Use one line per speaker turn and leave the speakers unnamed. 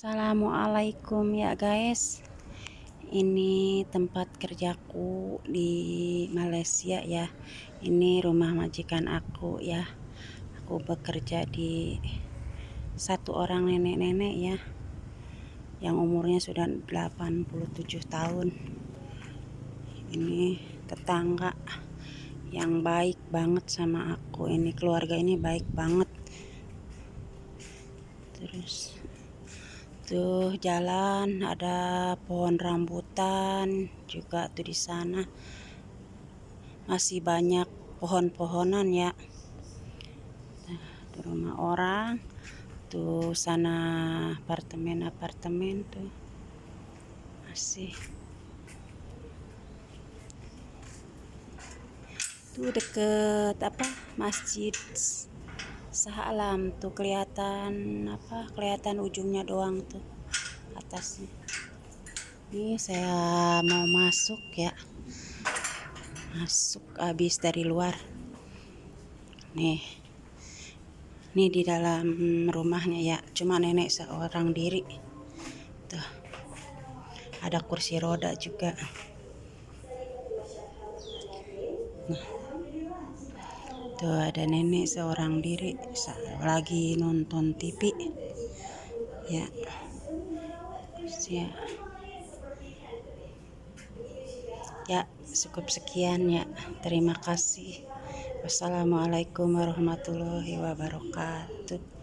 Assalamualaikum ya guys. Ini tempat kerjaku di Malaysia ya. Ini rumah majikan aku ya. Aku bekerja di satu orang nenek-nenek ya, yang umurnya sudah 87 tahun. Ini tetangga yang baik banget sama aku. Ini keluarga ini baik banget. Terus tuh jalan, ada pohon rambutan juga tuh di sana. Masih banyak pohon-pohonan ya. Tuh rumah orang, tuh sana apartemen tuh masih. Tuh deket masjid Shah Alam tuh kelihatan ujungnya doang tuh atasnya. Ini saya mau masuk ya, masuk habis dari luar. Nih di dalam rumahnya ya, cuma nenek seorang diri. Tuh ada kursi roda juga. Nah, tuh ada nenek seorang diri lagi nonton TV ya. Ya, cukup sekian ya. Terima kasih. Wassalamualaikum warahmatullahi wabarakatuh.